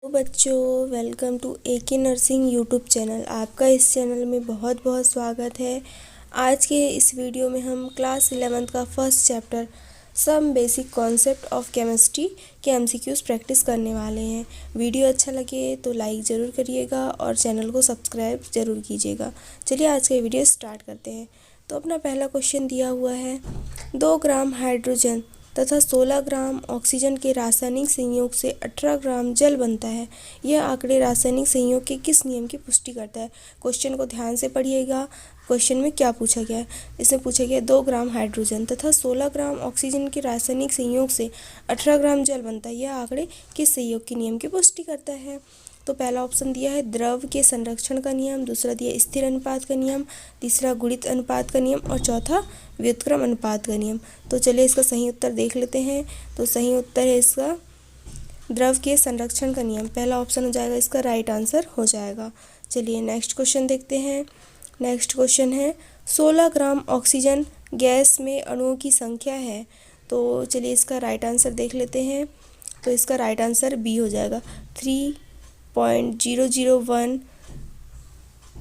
बच्चों, welcome to AK nursing YouTube channel. आपका इस चैनल में बहुत बहुत स्वागत है। आज के इस वीडियो में हम क्लास 11th का first chapter some basic concept of chemistry के एमसीक्यूज प्रैक्टिस करने वाले हैं। वीडियो अच्छा लगे तो लाइक ज़रूर करिएगा और चैनल को सब्सक्राइब ज़रूर कीजिएगा। चलिए आज का वीडियो स्टार्ट करते हैं। तो अपना पहला क्वेश्चन दिया हुआ है, 2 ग्राम हाइड्रोजन तथा 16 ग्राम ऑक्सीजन के रासायनिक संयोग से 18 ग्राम जल बनता है। यह आंकड़े रासायनिक संयोग के किस नियम की पुष्टि करता है? क्वेश्चन को ध्यान से पढ़िएगा। क्वेश्चन में क्या पूछा गया है? इसमें पूछा गया 2 ग्राम हाइड्रोजन तथा 16 ग्राम ऑक्सीजन के रासायनिक संयोग से 18 ग्राम जल बनता है। यह आंकड़े किस संयोग के नियम की पुष्टि करता है? तो पहला ऑप्शन दिया है द्रव के संरक्षण का नियम, दूसरा दिया स्थिर अनुपात का नियम, तीसरा गुणित अनुपात का नियम और चौथा व्युत्क्रम अनुपात का नियम। तो चलिए इसका सही उत्तर देख लेते हैं। तो सही उत्तर है इसका द्रव के संरक्षण का नियम। पहला ऑप्शन हो जाएगा, इसका राइट आंसर हो जाएगा। चलिए नेक्स्ट क्वेश्चन देखते हैं। नेक्स्ट क्वेश्चन है 16 ग्राम ऑक्सीजन गैस में अणुओं की संख्या है। तो चलिए इसका राइट आंसर देख लेते हैं। तो इसका राइट आंसर बी हो जाएगा, 3.001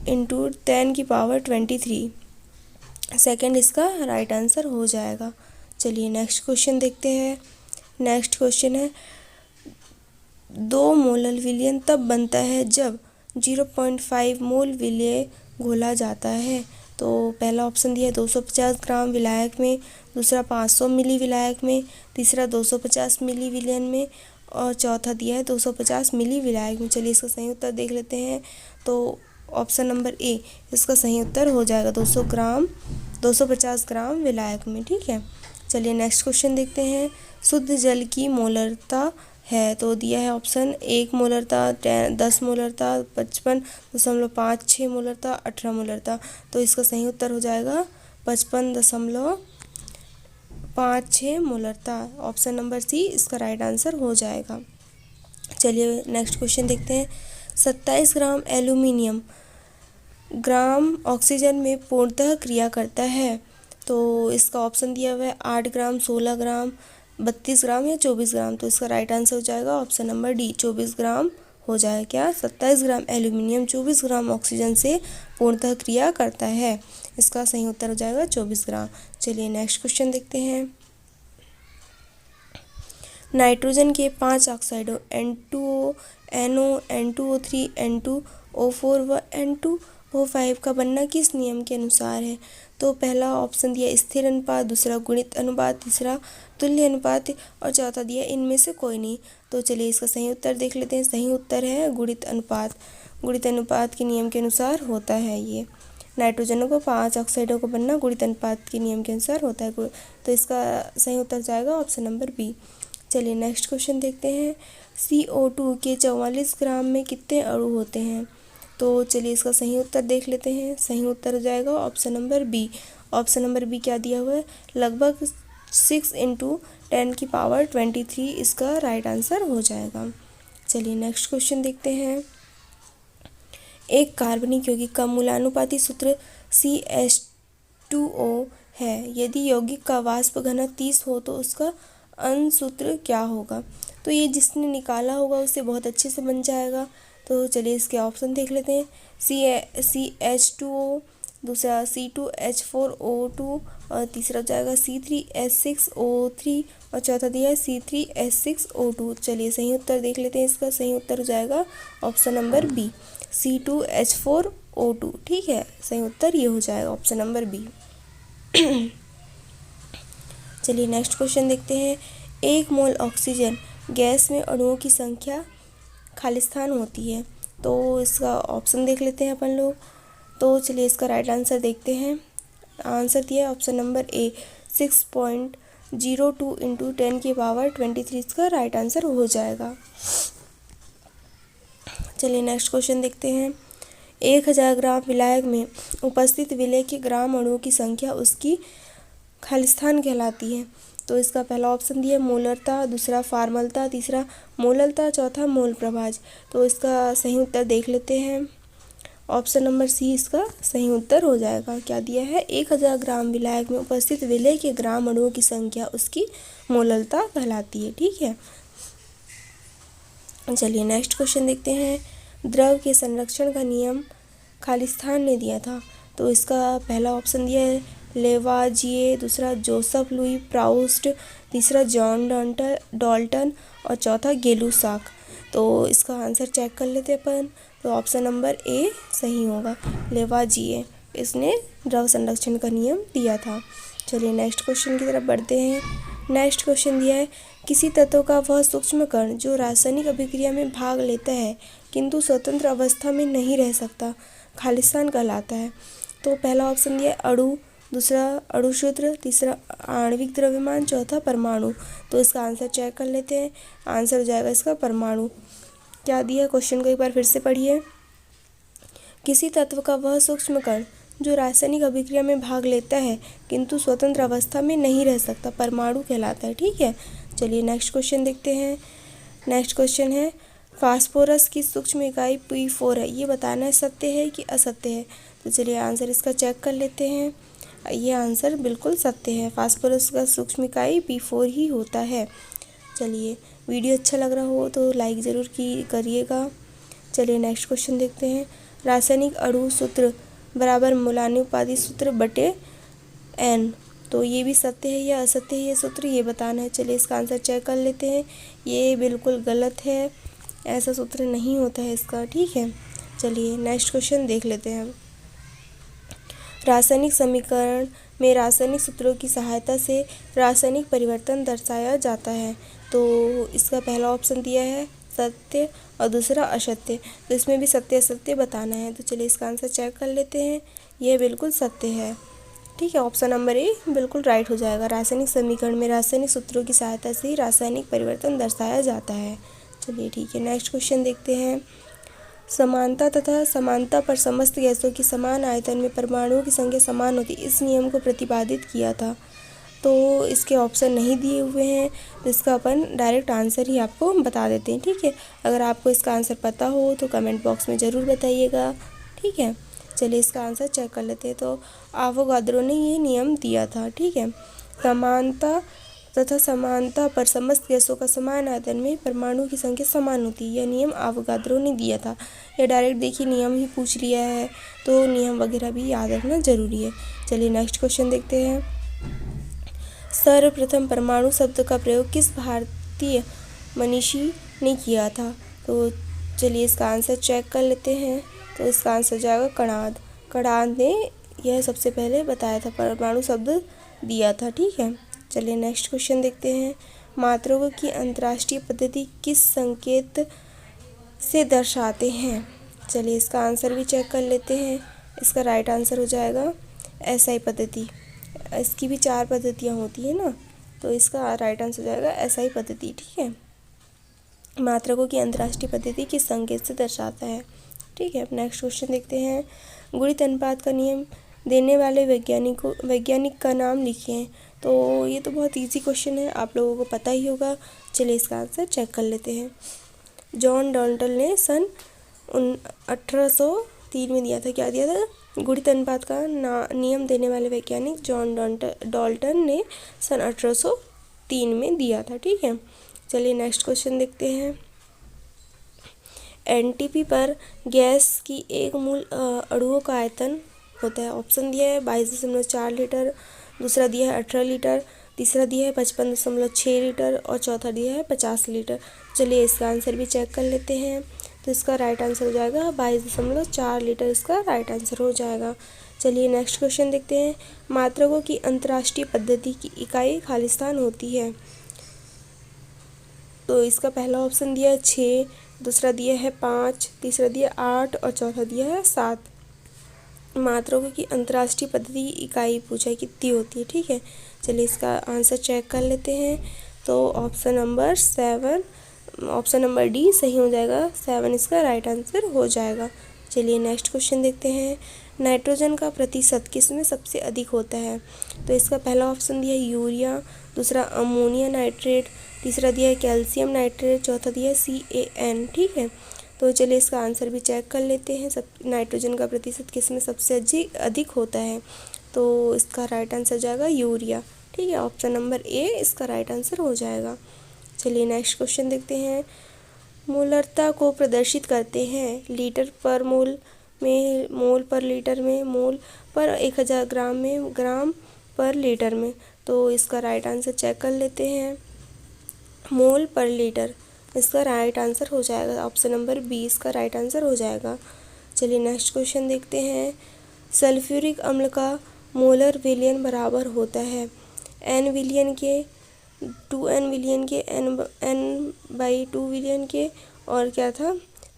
इंटू 10⁻23। सेकंड इसका राइट आंसर हो जाएगा। चलिए नेक्स्ट क्वेश्चन देखते हैं। नेक्स्ट क्वेश्चन है 2 मोलल विलयन तब बनता है जब 0.5 मोल विलय घोला जाता है। तो पहला ऑप्शन दिया है 250 ग्राम विलायक में, दूसरा 500 मिली विलायक में, तीसरा 250 मिली विलयन में और चौथा दिया है 250 मिली विलायक में। चलिए इसका सही उत्तर देख लेते हैं। तो ऑप्शन नंबर ए इसका सही उत्तर हो जाएगा 250 ग्राम विलायक में। ठीक है, चलिए नेक्स्ट क्वेश्चन देखते हैं। शुद्ध जल की मोलरता है। तो दिया है ऑप्शन 1 मोलरता, 10 मोलरता, 55.56 मोलरता, 18 मोलरता। तो इसका सही उत्तर हो जाएगा 55.56 मोलरता। ऑप्शन नंबर सी इसका राइट आंसर हो जाएगा। चलिए नेक्स्ट क्वेश्चन देखते हैं। 27 ग्राम एल्यूमिनियम ग्राम ऑक्सीजन में पूर्णतः क्रिया करता है। तो इसका ऑप्शन दिया हुआ है 8 ग्राम, 16 ग्राम, 32 ग्राम या 24 ग्राम। तो इसका राइट आंसर हो जाएगा ऑप्शन नंबर डी, 24 ग्राम हो जाएगा। क्या 27 ग्राम एल्यूमिनियम 24 ग्राम ऑक्सीजन से पूर्णतः क्रिया करता है। इसका सही उत्तर हो जाएगा 24 ग्राम। चलिए नेक्स्ट क्वेश्चन देखते हैं। नाइट्रोजन के 5 ऑक्साइडों N2O, NO, N2O3, N2O4 व N2O5 का बनना किस नियम के अनुसार है? तो पहला ऑप्शन दिया स्थिर अनुपात, दूसरा गुणित अनुपात, तीसरा तुल्य अनुपात और चौथा दिया इनमें से कोई नहीं। तो चलिए इसका सही उत्तर देख लेते हैं। सही उत्तर है गुणित अनुपात। गुणित अनुपात के नियम के अनुसार होता है ये। नाइट्रोजन को 5 ऑक्साइडों को बनना गुणित अनुपात के नियम के अनुसार होता है। तो इसका सही उत्तर जाएगा ऑप्शन नंबर बी। चलिए नेक्स्ट क्वेश्चन देखते हैं। CO2 के 44 ग्राम में कितने अणु होते हैं? तो चलिए इसका सही उत्तर देख लेते हैं। सही उत्तर हो जाएगा option number B. Option number B क्या दिया हुआ है? लगभग 6 × 10⁻23 इसका राइट आंसर हो जाएगा। चलिए नेक्स्ट क्वेश्चन देखते हैं। एक कार्बनिक यौगिक का मूलानुपाती सूत्र CH2O है। यदि यौगिक का वाष्प घनत्व 30 हो तो उसका अनुसूत्र क्या होगा? तो ये जिसने निकाला होगा उससे बहुत अच्छे से बन जाएगा। तो चलिए इसके ऑप्शन देख लेते हैं। CH2O, दूसरा C2H4O2 और तीसरा हो जाएगा C3H6O3 और चौथा दिया है C3H6O2। चलिए सही उत्तर देख लेते हैं। इसका सही उत्तर हो जाएगा ऑप्शन नंबर बी, C2H4O2। ठीक है, सही उत्तर ये हो जाएगा ऑप्शन नंबर बी। चलिए नेक्स्ट क्वेश्चन देखते हैं। 1 मोल ऑक्सीजन गैस में अणुओं की संख्या खालिस्तान होती है। तो इसका ऑप्शन देख लेते हैं अपन लोग। तो चलिए इसका राइट आंसर देखते हैं। आंसर दिया है ऑप्शन नंबर ए, 6.02 × 10⁻23 इसका राइट आंसर हो जाएगा। चलिए नेक्स्ट क्वेश्चन देखते हैं। 1000 ग्राम विलायक में उपस्थित विलय के ग्राम अणुओं की संख्या उसकी खालिस्तान कहलाती है। तो इसका पहला ऑप्शन दिया मोलरता, दूसरा फार्मलता, तीसरा मोललता, चौथा मोल प्रभाज। तो इसका सही उत्तर देख लेते हैं। ऑप्शन नंबर सी इसका सही उत्तर हो जाएगा। क्या दिया है? 1000 ग्राम विलायक में उपस्थित विलय के ग्राम अणुओं की संख्या उसकी मोललता कहलाती है। ठीक है, चलिए नेक्स्ट क्वेश्चन देखते हैं। द्रव के संरक्षण का नियम खालिस्तान ने दिया था। तो इसका पहला ऑप्शन दिया है लेवाजिए, दूसरा जोसेफ लुई प्राउस्ट, तीसरा जॉन डाल्टन और चौथा गेलुसाक। तो इसका आंसर चेक कर लेते हैं अपन। तो ऑप्शन नंबर ए सही होगा, लेवाजिए, इसने द्रव संरक्षण का नियम दिया था। चलिए नेक्स्ट क्वेश्चन की तरफ बढ़ते हैं। नेक्स्ट क्वेश्चन दिया है किसी तत्व का वह सूक्ष्म कण जो रासायनिक अभिक्रिया में भाग लेता है किंतु स्वतंत्र अवस्था में नहीं रह सकता खालिस्तान कहलाता है। तो पहला ऑप्शन दिया है अणु, दूसरा अणुसूत्र, तीसरा आणविक द्रव्यमान, चौथा परमाणु। तो इसका आंसर चेक कर लेते हैं। आंसर हो जाएगा इसका परमाणु। क्या दिया क्वेश्चन को एक बार फिर से पढ़िए। किसी तत्व का वह सूक्ष्म कण जो रासायनिक अभिक्रिया में भाग लेता है किंतु स्वतंत्र अवस्था में नहीं रह सकता परमाणु कहलाता है। ठीक है, चलिए नेक्स्ट क्वेश्चन देखते हैं। नेक्स्ट क्वेश्चन है फास्फोरस की सूक्ष्म इकाई P4 है, ये बताना है सत्य है कि असत्य है। तो चलिए आंसर इसका चेक कर लेते हैं। ये आंसर बिल्कुल सत्य है, फास्फोरस का सूक्ष्म इकाई P4 ही होता है। चलिए वीडियो अच्छा लग रहा हो तो लाइक ज़रूर करिएगा। चलिए नेक्स्ट क्वेश्चन देखते हैं। रासायनिक अणु सूत्र बराबर मूलानुपाती सूत्र बटे n। तो ये भी सत्य है या असत्य है ये सूत्र, ये बताना है। चलिए इसका आंसर चेक कर लेते हैं। ये बिल्कुल गलत है, ऐसा सूत्र नहीं होता है इसका। ठीक है, चलिए नेक्स्ट क्वेश्चन देख लेते हैं। रासायनिक समीकरण में रासायनिक सूत्रों की सहायता से रासायनिक परिवर्तन दर्शाया जाता है। तो इसका पहला ऑप्शन दिया है सत्य और दूसरा असत्य। तो इसमें भी सत्य असत्य बताना है। तो चलिए इसका आंसर चेक कर लेते हैं। यह बिल्कुल सत्य है। ठीक है, ऑप्शन नंबर ए बिल्कुल राइट हो जाएगा। रासायनिक समीकरण में रासायनिक सूत्रों की सहायता से ही रासायनिक परिवर्तन दर्शाया जाता है। चलिए ठीक है, नेक्स्ट क्वेश्चन देखते हैं। समानता तथा समानता पर समस्त गैसों की समान आयतन में परमाणुओं की संख्या समान होती, इस नियम को प्रतिपादित किया था। तो इसके ऑप्शन नहीं दिए हुए हैं, तो इसका अपन डायरेक्ट आंसर ही आपको बता देते हैं। ठीक है, अगर आपको इसका आंसर पता हो तो कमेंट बॉक्स में ज़रूर बताइएगा। ठीक है, चलिए इसका आंसर चेक कर लेते हैं। तो आवोगाद्रो ने ये नियम दिया था। ठीक है, समानता तथा समानता पर समस्त गैसों का समान आयतन में परमाणु की संख्या समान होती है, यह नियम आवोगाद्रो ने दिया था। ये डायरेक्ट देखिए नियम ही पूछ लिया है, तो नियम वगैरह भी याद रखना जरूरी है। चलिए नेक्स्ट क्वेश्चन देखते हैं। सर्वप्रथम परमाणु शब्द का प्रयोग किस भारतीय मनीषी ने किया था? तो चलिए इसका आंसर चेक कर लेते हैं। तो इसका आंसर जाएगा कणाद। कणाद ने यह सबसे पहले बताया था, परमाणु शब्द दिया था। ठीक है, चलिए नेक्स्ट क्वेश्चन देखते हैं। मात्रकों की अंतर्राष्ट्रीय पद्धति किस संकेत से दर्शाते हैं? चलिए इसका आंसर भी चेक कर लेते हैं। इसका राइट आंसर हो जाएगा एसआई पद्धति। इसकी भी 4 पद्धतियाँ होती है ना, तो इसका राइट आंसर हो जाएगा एसआई पद्धति। ठीक है, मात्रकों की अंतर्राष्ट्रीय पद्धति किस संकेत से दर्शाता है। ठीक है, अब नेक्स्ट क्वेश्चन देखते हैं। गुणित अनुपात का नियम देने वाले वैज्ञानिक का नाम लिखिए। तो ये तो बहुत इजी क्वेश्चन है, आप लोगों को पता ही होगा। चलिए इसका आंसर चेक कर लेते हैं। जॉन डाल्टन ने सन 1803 में दिया था। क्या दिया था? गुणित अनुपात का नियम देने वाले वैज्ञानिक जॉन डाल्टन ने सन 1803 में दिया था। ठीक है, चलिए नेक्स्ट क्वेश्चन देखते हैं। एनटीपी पर गैस की एक मूल अणुओं का आयतन होता है। ऑप्शन दिया है 22.4 लीटर, दूसरा दिया है 18 लीटर, तीसरा दिया है 55.6 लीटर और चौथा दिया है 50 लीटर। चलिए इसका आंसर भी चेक कर लेते हैं। तो इसका राइट आंसर हो जाएगा 22.4 लीटर, इसका राइट आंसर हो जाएगा। चलिए नेक्स्ट क्वेश्चन देखते हैं। मात्रकों की अंतर्राष्ट्रीय पद्धति की इकाई खालिस्तान होती है। तो इसका पहला ऑप्शन दिया है 6, दूसरा दिया है 5, तीसरा दिया 8 और चौथा दिया है 7। मात्रकों की अंतर्राष्ट्रीय पद्धति की इकाई पूछा है कितनी होती है। ठीक है, चलिए इसका आंसर चेक कर लेते हैं। तो ऑप्शन नंबर डी सही हो जाएगा। 7 इसका राइट आंसर हो जाएगा। चलिए नेक्स्ट क्वेश्चन देखते हैं। नाइट्रोजन का प्रतिशत किसमें सबसे अधिक होता है? तो इसका पहला ऑप्शन दिया है यूरिया, दूसरा अमोनिया नाइट्रेट, तीसरा दिया है कैल्शियम नाइट्रेट, चौथा दिया है CaN। ठीक है, तो चलिए इसका आंसर भी चेक कर लेते हैं। नाइट्रोजन का प्रतिशत किसमें सबसे अधिक होता है? तो इसका राइट आंसर जाएगा यूरिया। ठीक है, ऑप्शन नंबर ए इसका राइट आंसर हो जाएगा। चलिए नेक्स्ट क्वेश्चन देखते हैं। मोलरता को प्रदर्शित करते हैं। लीटर पर मोल में, मोल पर लीटर में, मोल पर 1000 ग्राम में, ग्राम पर लीटर में। तो इसका राइट आंसर चेक कर लेते हैं। मोल पर लीटर इसका राइट आंसर हो जाएगा। ऑप्शन नंबर 20 का राइट आंसर हो जाएगा। चलिए नेक्स्ट क्वेश्चन देखते हैं। सल्फ्यूरिक अम्ल का मोलर विलयन बराबर होता है n विलयन के, 2n विलयन के, n/2 विलयन के, और क्या था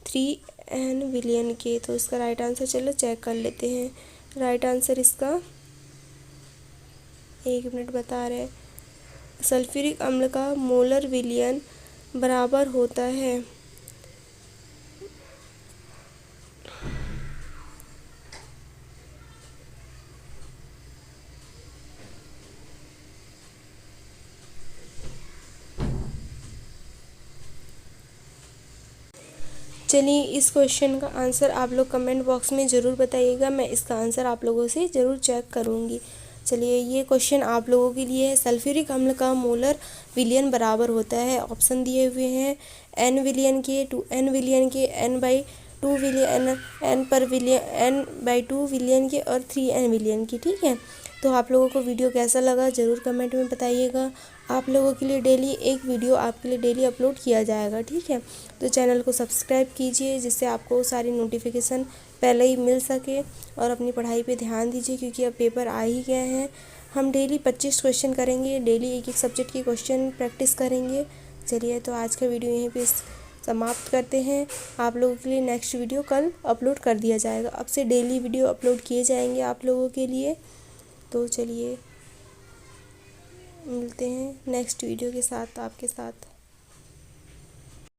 3n विलयन के। तो इसका राइट आंसर चलो चेक कर लेते हैं। राइट आंसर इसका 1 मिनट बता रहे हैं। सल्फ्यूरिक अम्ल का मोलर विलयन बराबर होता है चलिए इस क्वेश्चन का आंसर आप लोग कमेंट बॉक्स में ज़रूर बताइएगा। मैं इसका आंसर आप लोगों से ज़रूर चेक करूँगी। चलिए ये क्वेश्चन आप लोगों के लिए है। सल्फ्यूरिक अम्ल का मोलर विलयन बराबर होता है। ऑप्शन दिए हुए हैं n विलयन के, 2n विलयन के, n/2 विलयन, n/2 विलयन के, और 3n विलयन की। ठीक है, तो आप लोगों को वीडियो कैसा लगा ज़रूर कमेंट में बताइएगा। आप लोगों के लिए डेली एक वीडियो आपके लिए डेली अपलोड किया जाएगा। ठीक है, तो चैनल को सब्सक्राइब कीजिए जिससे आपको सारी नोटिफिकेशन पहले ही मिल सके, और अपनी पढ़ाई पे ध्यान दीजिए क्योंकि अब पेपर आ ही गए हैं। हम डेली 25 क्वेश्चन करेंगे, डेली एक एक सब्जेक्ट के क्वेश्चन प्रैक्टिस करेंगे। चलिए तो आज का वीडियो यहीं पे समाप्त करते हैं। आप लोगों के लिए नेक्स्ट वीडियो कल अपलोड कर दिया जाएगा। अब से डेली वीडियो अपलोड किए जाएंगे आप लोगों के लिए। तो चलिए मिलते हैं नेक्स्ट वीडियो के साथ आपके साथ।